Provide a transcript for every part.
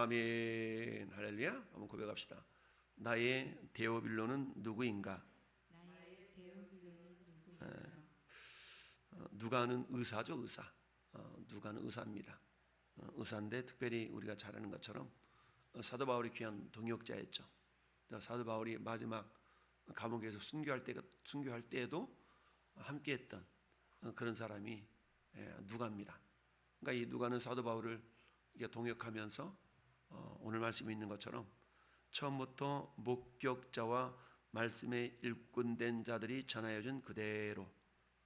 아멘. 할렐루야. 한번 고백합시다. 나의 데오빌로는 누구인가? 나의 데오빌로는 누구인가? 누가는 의사죠, 의사. 누가는 의사입니다. 의사인데 특별히 우리가 잘 아는 것처럼 사도 바울이 귀한 동역자였죠. 사도 바울이 마지막 감옥에서 순교할 때에도 함께했던 그런 사람이 누가입니다. 그러니까 이 누가는 사도 바울을 동역하면서 오늘 말씀에 있는 것처럼 처음부터 목격자와 말씀에 일꾼된 자들이 전하여준 그대로,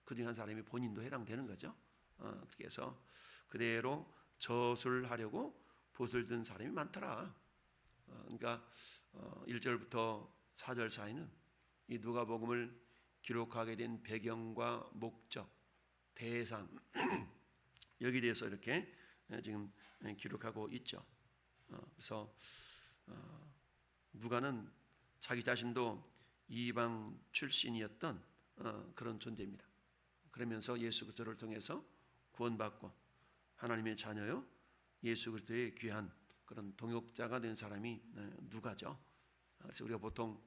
그 중에 한 사람이 본인도 해당되는 거죠. 그렇게 해서 그대로 저술하려고 붓을 든 사람이 많더라. 그러니까 1절부터 4절 사이는 이 누가복음을 기록하게 된 배경과 목적, 대상 여기에 대해서 이렇게 지금 기록하고 있죠. 그래서 누가는 자기 자신도 이방 출신이었던 그런 존재입니다. 그러면서 예수 그리스도를 통해서 구원받고 하나님의 자녀요 예수 그리스도의 귀한 그런 동역자가 된 사람이 누가죠. 그래서 우리가 보통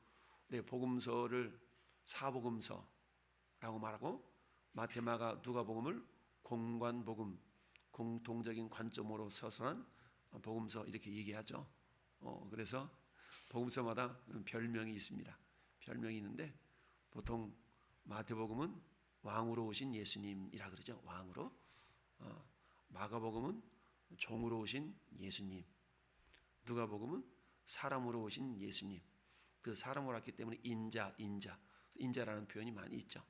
우리 복음서를 사복음서라고 말하고 마태, 마가, 누가복음을 공관복음, 공통적인 관점으로 서술한 복음서 이렇게 얘기하죠. 그래서 복음서마다 별명이 있습니다. 별명이 있는데 보통 마태복음은 왕으로 오신 예수님이라 그러죠. 왕으로. 마가복음은 종으로 오신 예수님. 누가복음은 사람으로 오신 예수님. 그 사람으로 왔기 때문에 인자라는 표현이 많이 있죠.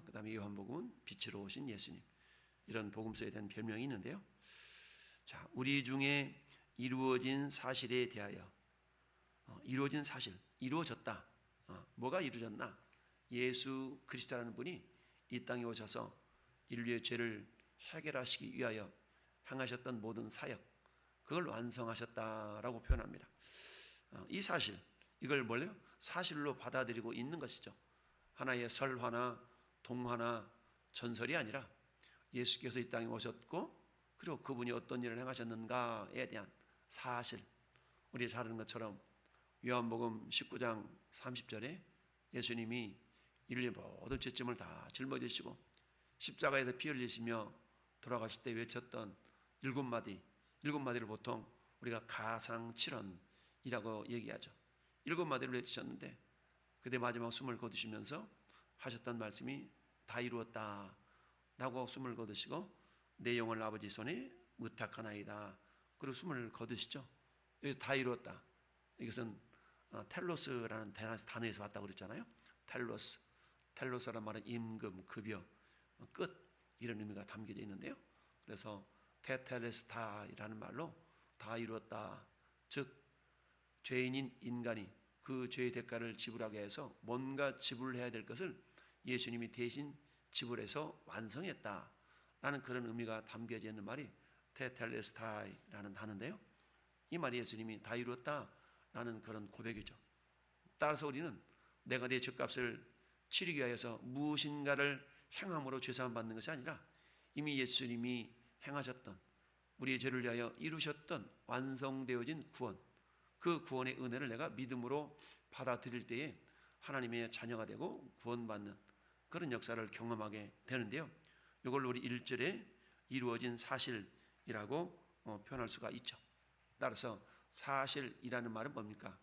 그 다음에 요한복음은 빛으로 오신 예수님. 이런 복음서에 대한 별명이 있는데요. 자, 우리 중에 이루어진 사실에 대하여 이루어진 사실, 이루어졌다. 뭐가 이루어졌나? 예수 그리스도라는 분이 이 땅에 오셔서 인류의 죄를 해결하시기 위하여 행하셨던 모든 사역, 그걸 완성하셨다라고 표현합니다. 이 사실, 이걸 뭘래요? 사실로 받아들이고 있는 것이죠. 하나의 설화나 동화나 전설이 아니라 예수께서 이 땅에 오셨고 그리고 그분이 어떤 일을 행하셨는가에 대한 사실, 우리 잘 아는 것처럼 요한복음 19장 30절에 예수님이 인류의 모든 죄짐을 다 짊어지시고 십자가에서 피 흘리시며 돌아가실 때 외쳤던 일곱 마디를 보통 우리가 가상칠언이라고 얘기하죠. 일곱 마디를 외치셨는데 그때 마지막 숨을 거두시면서 하셨던 말씀이 다 이루었다 라고 숨을 거두시고 내 영을 아버지 손에 의탁하나이다. 그리고 숨을 거두시죠. 여기 다 이루었다. 이것은 텔로스라는 단어에서 왔다고 그랬잖아요. 텔로스라는 말은 임금, 급여, 끝, 이런 의미가 담겨져 있는데요. 그래서 테텔레스타이라는 말로 다 이루었다. 즉 죄인인 인간이 그 죄의 대가를 지불하게 해서 뭔가 지불해야 될 것을 예수님이 대신 지불해서 완성했다라는 그런 의미가 담겨져 있는 말이 테텔레스타이라는 단어인데요. 이 말이 예수님이 다 이루었다라는 그런 고백이죠. 따라서 우리는 내가 내 죄값을 치르기 위하여서 무엇인가를 행함으로 죄사함 받는 것이 아니라 이미 예수님이 행하셨던 우리의 죄를 위하여 이루셨던 완성되어진 구원, 그 구원의 은혜를 내가 믿음으로 받아들일 때에 하나님의 자녀가 되고 구원받는 그런 역사를 경험하게 되는데요. 이걸 우리 1절에 이루어진 사실이라고 표현할 수가 있죠. 따라서 사실이라는 말은 뭡니까?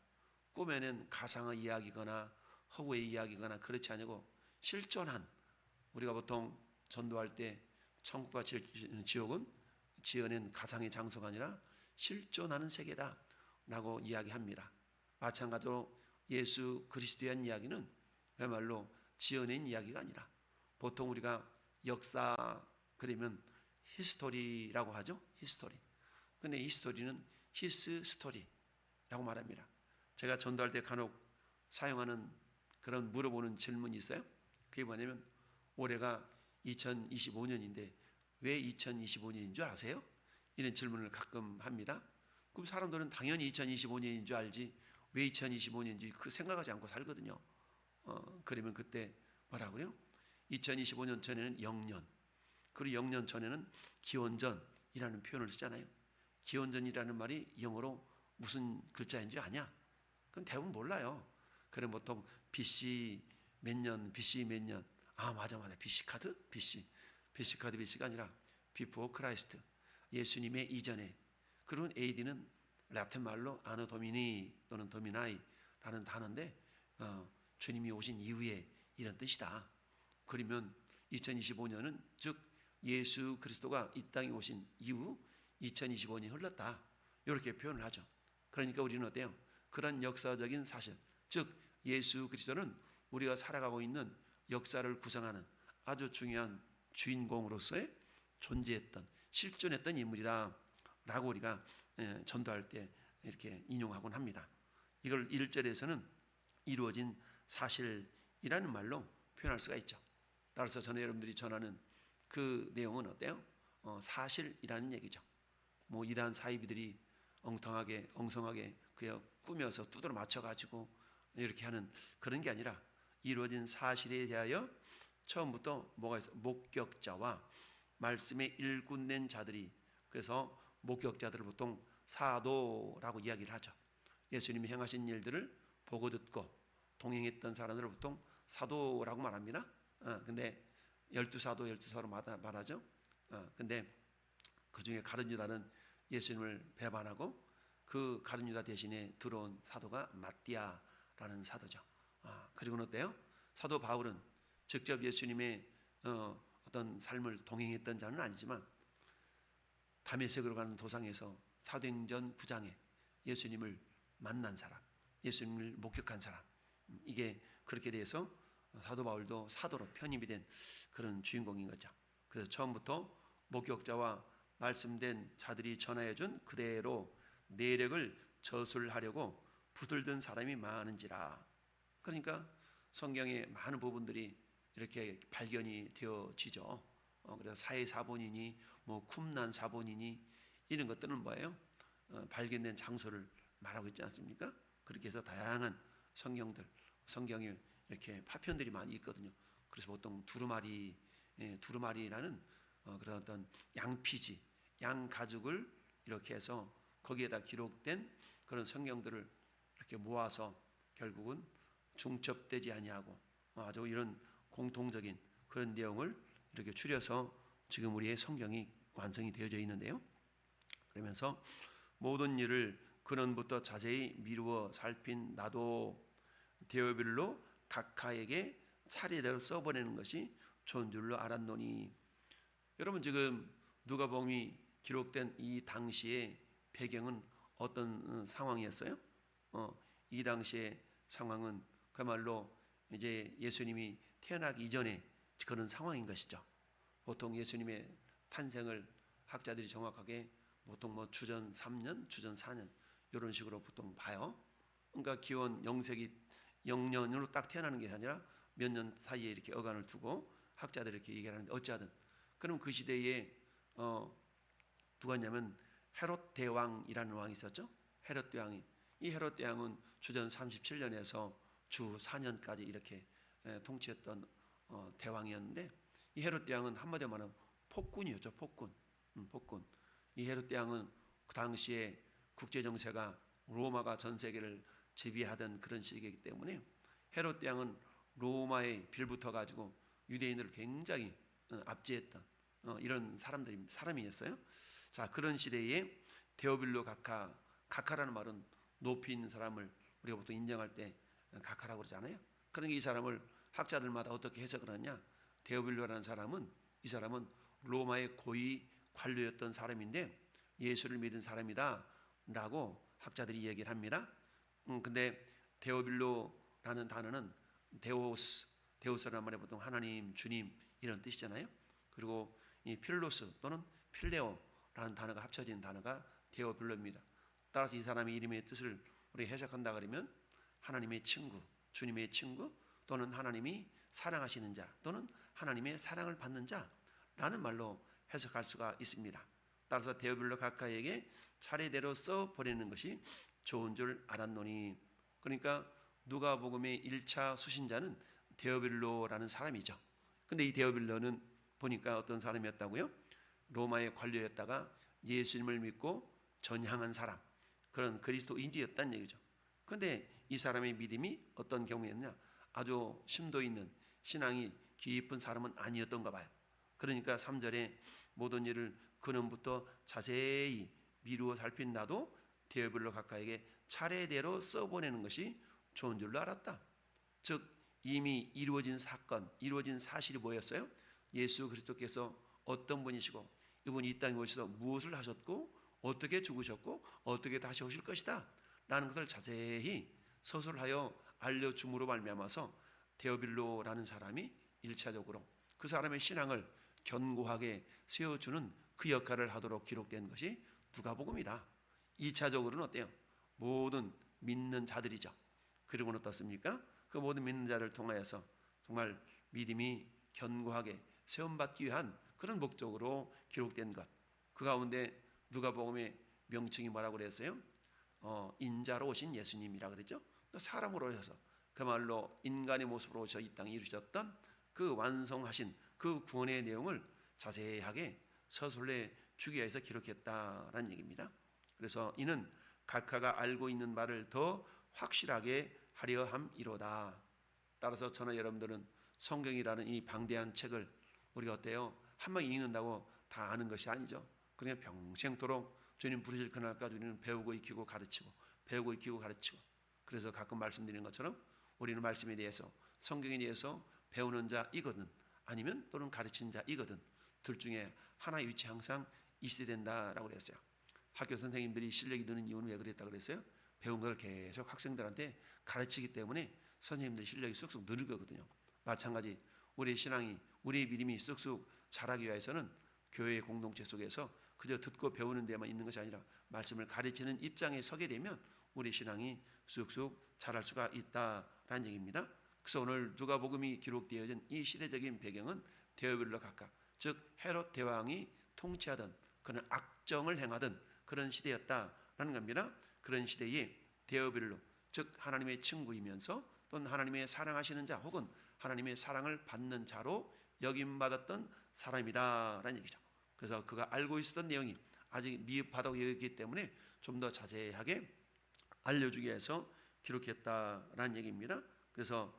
꿈에는 가상의 이야기거나 허구의 이야기거나 그렇지 않고 실존한, 우리가 보통 전도할 때 천국과 지옥은 지어낸 가상의 장소가 아니라 실존하는 세계다 라고 이야기합니다. 마찬가지로 예수 그리스도에 대한 이야기는 그야말로 지어낸 이야기가 아니라 보통 우리가 역사 그러면 히스토리라고 하죠. 히스토리. 근데 이 스토리는 히스 스토리라고 말합니다. 제가 전도할 때 간혹 사용하는 그런 물어보는 질문이 있어요. 그게 뭐냐면 올해가 2025년인데 왜 2025년인 줄 아세요? 이런 질문을 가끔 합니다. 그럼 사람들은 당연히 2025년인 줄 알지 왜 2025년인지 그 생각하지 않고 살거든요. 그러면 그때 뭐라고요? 2025년 전에는 영년, 그리고 영년 전에는 기원전이라는 표현을 쓰잖아요. 기원전이라는 말이 영어로 무슨 글자인지 아냐? 그건 대부분 몰라요. 그래 보통 BC 몇 년, BC 몇 년. 아 맞아 BC 카드? BC 카드 BC가 아니라 Before Christ. 예수님의 이전에. 그런 AD는 라틴 말로 아노 도미니 또는 도미나이라는 단어인데 주님이 오신 이후에 이런 뜻이다. 그러면 2025년은 즉 예수 그리스도가 이 땅에 오신 이후 2025년이 흘렀다. 이렇게 표현을 하죠. 그러니까 우리는 어때요? 그런 역사적인 사실, 즉 예수 그리스도는 우리가 살아가고 있는 역사를 구성하는 아주 중요한 주인공으로서의 존재했던, 실존했던 인물이다 라고 우리가 전도할 때 이렇게 인용하곤 합니다. 이걸 1절에서는 이루어진 사실이라는 말로 표현할 수가 있죠. 따라서 전에 여러분들이 전하는 그 내용은 어때요? 사실이라는 얘기죠. 뭐 이단 사이비들이 엉성하게 그냥 꾸며서 두드러 맞춰가지고 이렇게 하는 그런 게 아니라 이루어진 사실에 대하여 처음부터 뭐가 있어? 목격자와 말씀에 일꾼된 자들이, 그래서 목격자들을 보통 사도라고 이야기를 하죠. 예수님이 행하신 일들을 보고 듣고 동행했던 사람들을 보통 사도라고 말합니다. 근데 12사도 말하죠. 근데 그 중에 가룟 유다는 예수님을 배반하고 그 가룟 유다 대신에 들어온 사도가 마띠아라는 사도죠. 그리고는 어때요? 사도 바울은 직접 예수님의 어떤 삶을 동행했던 자는 아니지만 다메섹으로 가는 도상에서 사도행전 9장에 예수님을 만난 사람, 예수님을 목격한 사람, 이게 그렇게 돼서 사도 바울도 사도로 편입이 된 그런 주인공인 거죠. 그래서 처음부터 목격자와 말씀된 자들이 전하여준 그대로 내력을 저술하려고 붙들던 사람이 많은지라. 그러니까 성경의 많은 부분들이 이렇게 발견이 되어지죠. 그래서 사해사본이니 뭐 쿰난 사본이니 이런 것들은 뭐예요? 발견된 장소를 말하고 있지 않습니까? 그렇게 해서 다양한 성경에 이렇게 파편들이 많이 있거든요. 그래서 보통 두루마리라는 그런 어떤 양피지, 양 가죽을 이렇게 해서 거기에다 기록된 그런 성경들을 이렇게 모아서 결국은 중첩되지 아니하고 아주 이런 공통적인 그런 내용을 이렇게 추려서 지금 우리의 성경이 완성이 되어져 있는데요. 그러면서 모든 일을 근원부터 자세히 미루어 살핀 나도 데오빌로 각하에게 차례대로 써보내는 것이 좋은 줄로 알았노니. 여러분 지금 누가복음이 기록된 이 당시의 배경은 어떤 상황이었어요? 이 당시의 상황은 그야말로 이제 예수님이 태어나기 이전에 그런 상황인 것이죠. 보통 예수님의 탄생을 학자들이 정확하게 보통 뭐 주전 3년, 주전 4년 이런 식으로 보통 봐요. 그러니까 기원 0세기 0년으로 딱 태어나는 게 아니라 몇 년 사이에 이렇게 어간을 두고 학자들이 이렇게 얘기하는데 어찌하든 그럼 그 시대에 누가 있냐면 헤롯 대왕이라는 왕이 있었죠. 헤롯 대왕이, 이 헤롯 대왕은 주전 37년에서 주 4년까지 이렇게 통치했던 대왕이었는데, 이 헤롯 대왕은 한마디로 말하면 폭군이었죠. 폭군. 이 헤롯 대왕은 그 당시에 국제 정세가 로마가 전 세계를 지배하던 그런 시기이기 때문에 헤롯 대왕은 로마에 빌붙어 가지고 유대인들을 굉장히 압제했던 이런 사람이었어요. 자, 그런 시대에 데오빌로 각하라는 말은 높이 있는 사람을 우리가 보통 인정할 때 각하라고 그러잖아요. 그러니까 이 사람을 학자들마다 어떻게 해석을 하냐? 데오빌로라는 이 사람은 로마의 고위 관료였던 사람인데 예수를 믿은 사람이다라고 학자들이 얘기를 합니다. 근데 데오빌로라는 단어는 데오스라는 말에 보통 하나님, 주님 이런 뜻이잖아요. 그리고 이 필로스 또는 필레오라는 단어가 합쳐진 단어가 데오빌로입니다. 따라서 이 사람의 이름의 뜻을 우리 해석한다 그러면 하나님의 친구, 주님의 친구 또는 하나님이 사랑하시는 자 또는 하나님의 사랑을 받는 자라는 말로 해석할 수가 있습니다. 따라서 데오빌로 각하에게 차례대로 써 보내는 것이 좋은 줄 알았노니. 그러니까 누가복음의 1차 수신자는 데오빌로라는 사람이죠. 근데 이 데오빌로는 보니까 어떤 사람이었다고요? 로마의 관료였다가 예수님을 믿고 전향한 사람, 그런 그리스도인이었다는 얘기죠. 그런데 이 사람의 믿음이 어떤 경우였냐? 아주 심도 있는 신앙이 깊은 사람은 아니었던가 봐요. 그러니까 3절에 모든 일을 근원부터 자세히 미루어 살핀 나도 데오빌로 각하에게 차례대로 써보내는 것이 좋은 줄로 알았다. 즉 이미 이루어진 사건, 이루어진 사실이 뭐였어요? 예수 그리스도께서 어떤 분이시고 이분이 이 땅에 오셔서 무엇을 하셨고 어떻게 죽으셨고 어떻게 다시 오실 것이다 라는 것을 자세히 서술하여 알려줌으로 말미암아서 데오빌로라는 사람이 1차적으로 그 사람의 신앙을 견고하게 세워주는 그 역할을 하도록 기록된 것이 누가복음이다. 2차적으로는 어때요? 모든 믿는 자들이죠. 그리고는 어떻습니까? 그 모든 믿는 자를 통하여서 정말 믿음이 견고하게 세움받기 위한 그런 목적으로 기록된 것. 그 가운데 누가복음의 명칭이 뭐라고 그랬어요? 인자로 오신 예수님이라 그랬죠. 사람으로 오셔서 그 말로 인간의 모습으로 오셔 이 땅에 이루셨던 그 완성하신 그 구원의 내용을 자세하게 서술해 주기 위해서 기록했다라는 얘기입니다. 그래서 이는 각하가 알고 있는 바를 더 확실하게 하려 함이로다. 따라서 저는 여러분들은 성경이라는 이 방대한 책을 우리가 어때요? 한 번 읽는다고 다 아는 것이 아니죠. 그냥 평생토록 주님 부르실 그날까지 우리는 배우고 익히고 가르치고 배우고 익히고 가르치고. 그래서 가끔 말씀드리는 것처럼 우리는 말씀에 대해서 성경에 대해서 배우는 자이거든 아니면 또는 가르치는 자이거든 둘 중에 하나의 위치 항상 있어야 된다라고 그랬어요. 학교 선생님들이 실력이 느는 이유는 왜 그랬다고 그랬어요? 배운 걸 계속 학생들한테 가르치기 때문에 선생님들 실력이 쑥쑥 느는 거거든요. 마찬가지 우리의 신앙이 우리의 믿음이 쑥쑥 자라기 위해서는 교회의 공동체 속에서 그저 듣고 배우는 데만 있는 것이 아니라 말씀을 가르치는 입장에 서게 되면 우리 신앙이 쑥쑥 자랄 수가 있다라는 얘기입니다. 그래서 오늘 누가복음이 기록되어진 이 시대적인 배경은 데오빌로 각하, 즉 헤롯 대왕이 통치하던 그런 악정을 행하던 그런 시대였다라는 겁니다. 그런 시대에 데오빌로, 즉 하나님의 친구이면서 또는 하나님의 사랑하시는 자 혹은 하나님의 사랑을 받는 자로 여김받았던 사람이다라는 얘기죠. 그래서 그가 알고 있었던 내용이 아직 미흡하다고 여겼기 때문에 좀 더 자세하게 알려주기 위해서 기록했다라는 얘기입니다. 그래서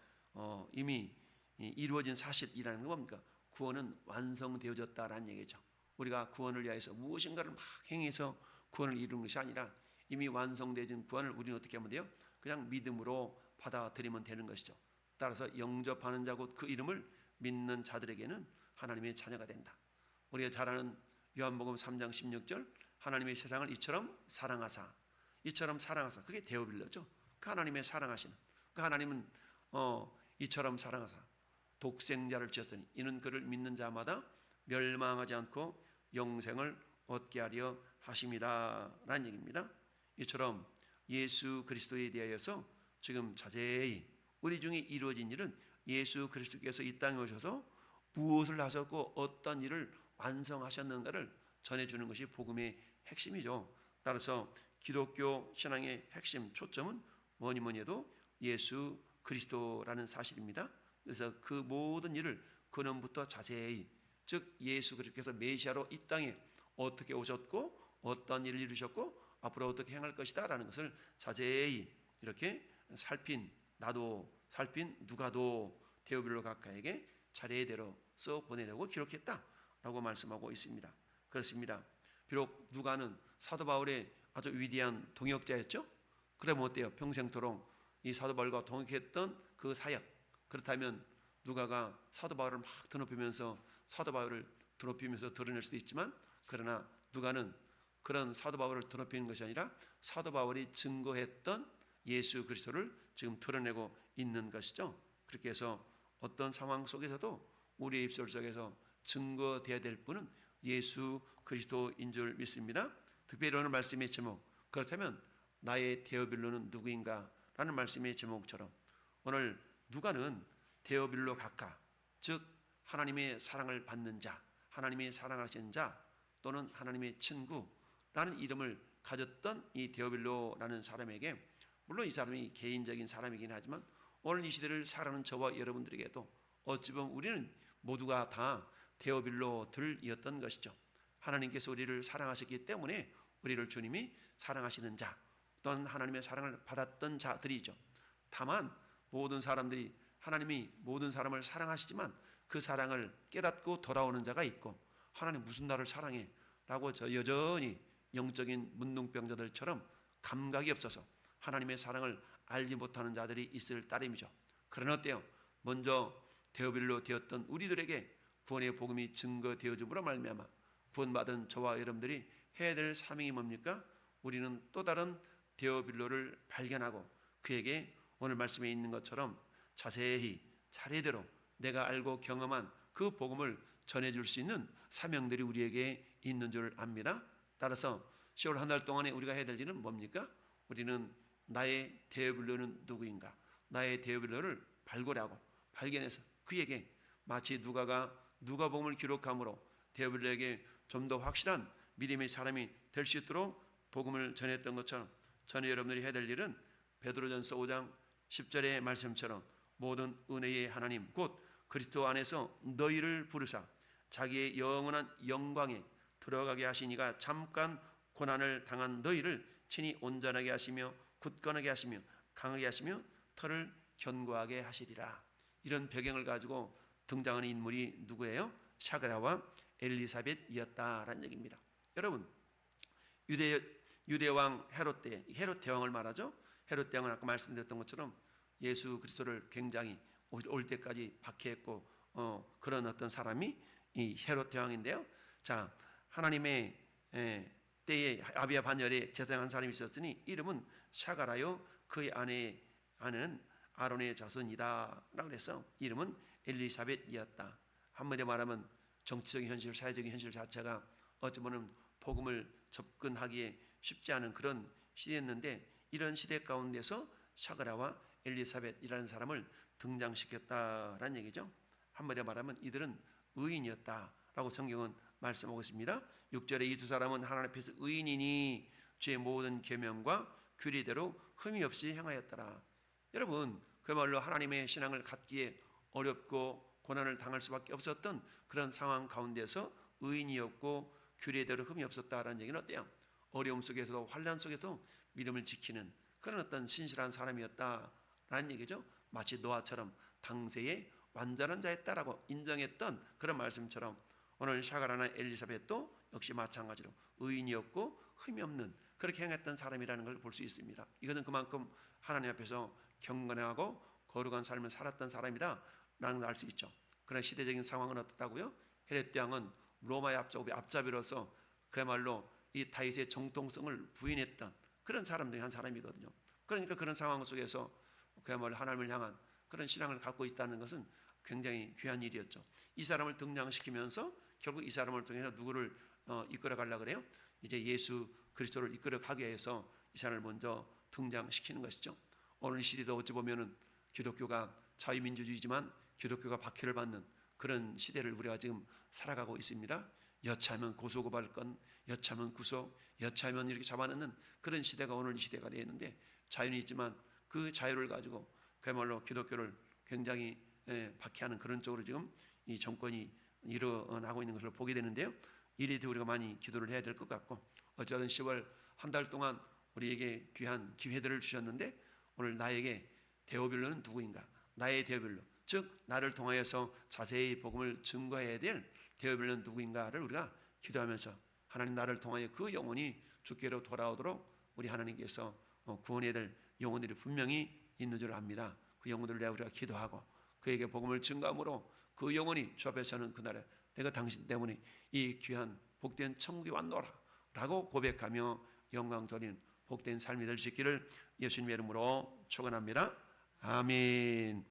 이미 이루어진 사실이라는 건 뭡니까? 구원은 완성되어졌다라는 얘기죠. 우리가 구원을 위해서 무엇인가를 막 행해서 구원을 이루는 것이 아니라 이미 완성되어진 구원을 우리는 어떻게 하면 돼요? 그냥 믿음으로 받아들이면 되는 것이죠. 따라서 영접하는 자 곧 그 이름을 믿는 자들에게는 하나님의 자녀가 된다. 우리가 잘 아는 요한복음 3장 16절 하나님의 세상을 이처럼 사랑하사 그게 데오빌로죠. 그 하나님의 사랑하시는 그 하나님은 이처럼 사랑하사 독생자를 주셨으니 이는 그를 믿는 자마다 멸망하지 않고 영생을 얻게 하려 하심이다 라는 얘기입니다. 이처럼 예수 그리스도에 대하여서 지금 자세히 우리 중에 이루어진 일은 예수 그리스도께서 이 땅에 오셔서 무엇을 하셨고 어떤 일을 완성하셨는가를 전해주는 것이 복음의 핵심이죠. 따라서 기독교 신앙의 핵심 초점은 뭐니 해도 예수 그리스도라는 사실입니다. 그래서 그 모든 일을 근원부터 자세히, 즉 예수 그리스도께서 메시아로 이 땅에 어떻게 오셨고 어떤 일을 이루셨고 앞으로 어떻게 행할 것이다 라는 것을 자세히 이렇게 살핀 누가도 데오빌로 각하에게 차례대로 써 보내려고 기록했다라고 말씀하고 있습니다. 그렇습니다. 비록 누가는 사도 바울의 아주 위대한 동역자였죠. 그러면 어때요? 평생토록 이 사도 바울과 동역했던 그 사역. 그렇다면 누가가 사도 바울을 막 드높이면서 사도 바울을 드높이면서 드러낼 수도 있지만, 그러나 누가는 그런 사도 바울을 드높이는 것이 아니라 사도 바울이 증거했던 예수 그리스도를 지금 드러내고 있는 것이죠. 그렇게 해서 어떤 상황 속에서도 우리의 입술 속에서 증거되어야 될 분은 예수 그리스도인 줄 믿습니다. 특별히 오늘 말씀의 제목, 그렇다면 나의 데오빌로는 누구인가 라는 말씀의 제목처럼 오늘 누가는 데오빌로 각하, 즉 하나님의 사랑을 받는 자, 하나님의 사랑하시는 자 또는 하나님의 친구라는 이름을 가졌던 이 데오빌로라는 사람에게, 물론 이 사람이 개인적인 사람이긴 하지만 오늘 이 시대를 살아가는 저와 여러분들에게도 어찌 보면 우리는 모두가 다 데오빌로들이었던 것이죠. 하나님께서 우리를 사랑하셨기 때문에 우리를 주님이 사랑하시는 자, 또는 하나님의 사랑을 받았던 자들이죠. 다만 모든 사람들이 하나님이 모든 사람을 사랑하시지만 그 사랑을 깨닫고 돌아오는 자가 있고, 하나님 무슨 나를 사랑해? 라고 저 여전히 영적인 문둥병자들처럼 감각이 없어서 하나님의 사랑을 알지 못하는 자들이 있을 따름이죠. 그러나 어때요? 먼저 데오빌로 되었던 우리들에게 구원의 복음이 증거되어줌으로 말미암아 구원받은 저와 여러분들이 해야 될 사명이 뭡니까? 우리는 또 다른 데오빌로를 발견하고 그에게 오늘 말씀에 있는 것처럼 자세히 차례대로 내가 알고 경험한 그 복음을 전해줄 수 있는 사명들이 우리에게 있는 줄 압니다. 따라서 10월 한 달 동안에 우리가 해야 될 일은 뭡니까? 우리는 나의 데오빌로는 누구인가? 나의 데오빌로를 발굴하고 발견해서 그에게 마치 누가복음을 기록함으로 데오빌로에게 좀 더 확실한 믿음의 사람이 될 수 있도록 복음을 전했던 것처럼, 전에 여러분들이 해야 될 일은 베드로전서 5장 10절의 말씀처럼 모든 은혜의 하나님 곧 그리스도 안에서 너희를 부르사 자기의 영원한 영광에 들어가게 하시니가 잠깐 고난을 당한 너희를 친히 온전하게 하시며 굳건하게 하시며 강하게 하시며 터를 견고하게 하시리라. 이런 배경을 가지고 등장하는 인물이 누구예요? 샤그라와 엘리사벳이었다라는 얘기입니다. 여러분, 유대 왕 헤롯 때, 헤롯 대왕을 말하죠. 헤롯 대왕은 아까 말씀드렸던 것처럼 예수 그리스도를 굉장히 올 때까지 박해했고 그런 어떤 사람이 이 헤롯 대왕인데요. 자, 하나님의 때에 아비야 반열에 제사장한 사람이 있었으니 이름은 샤가라요 그의 아내는 아론의 자손이다 라고 해서 이름은 엘리사벳이었다. 한마디로 말하면 정치적인 현실, 사회적인 현실 자체가 어찌 보면 복음을 접근하기에 쉽지 않은 그런 시대였는데, 이런 시대 가운데서 샤가라와 엘리사벳이라는 사람을 등장시켰다라는 얘기죠. 한마디로 말하면 이들은 의인이었다라고 성경은 말씀하고 있습니다. 6절에 이 두 사람은 하나님 앞에서 의인이니 주의 모든 계명과 규례대로 흠이 없이 행하였더라. 여러분, 그야말로 하나님의 신앙을 갖기에 어렵고 고난을 당할 수밖에 없었던 그런 상황 가운데서 의인이었고 규례대로 흠이 없었다라는 얘기는 어때요? 어려움 속에서도 환난 속에도 믿음을 지키는 그런 어떤 신실한 사람이었다라는 얘기죠. 마치 노아처럼 당세의 완전한 자였다라고 인정했던 그런 말씀처럼 오늘 샤가라나 엘리사벳도 역시 마찬가지로 의인이었고 흠이 없는 그렇게 행했던 사람이라는 걸 볼 수 있습니다. 이것은 그만큼 하나님 앞에서 경건하고 거룩한 삶을 살았던 사람이다 라는 걸 알 수 있죠. 그러나 시대적인 상황은 어떻다고요? 헤롯 왕은 로마의 앞잡이로서 그야말로 이 다윗의 정통성을 부인했던 그런 사람 중에 한 사람이거든요. 그러니까 그런 상황 속에서 그야말로 하나님을 향한 그런 신앙을 갖고 있다는 것은 굉장히 귀한 일이었죠. 이 사람을 등장시키면서 결국 이 사람을 통해서 누구를 이끌어 가려고 그래요? 이제 예수 그리스도를 이끌어 가게 해서 이 사람을 먼저 등장시키는 것이죠. 오늘 시대도 어찌 보면은 기독교가 자유민주주의지만 기독교가 박해를 받는 그런 시대를 우리가 지금 살아가고 있습니다. 여차하면 고소고발건, 여차하면 구속, 여차하면 이렇게 잡아넣는 그런 시대가 오늘 이 시대가 되어 있는데, 자유는 있지만 그 자유를 가지고 그야말로 기독교를 굉장히 박해하는 그런 쪽으로 지금 이 정권이 일어나고 있는 것을 보게 되는데요. 이에 대해 우리가 많이 기도를 해야 될 것 같고, 어쨌든 10월 한 달 동안 우리에게 귀한 기회들을 주셨는데, 오늘 나에게 데오빌로는 누구인가? 나의 데오빌로, 즉 나를 통하여서 자세히 복음을 증거해야 될 데오빌로는 누구인가를 우리가 기도하면서 하나님 나를 통하여 그 영혼이 주께로 돌아오도록 우리 하나님께서 구원해야 될 영혼들이 분명히 있는 줄 압니다. 그 영혼들을 위하여 우리가 기도하고 그에게 복음을 증거함으로 그 영혼이 주 앞에 서는 그날에 내가 당신 때문에 이 귀한 복된 천국에 왔노라 라고 고백하며 영광 돌리는 복된 삶이 될 수 있기를 예수님의 이름으로 축원합니다. 아멘.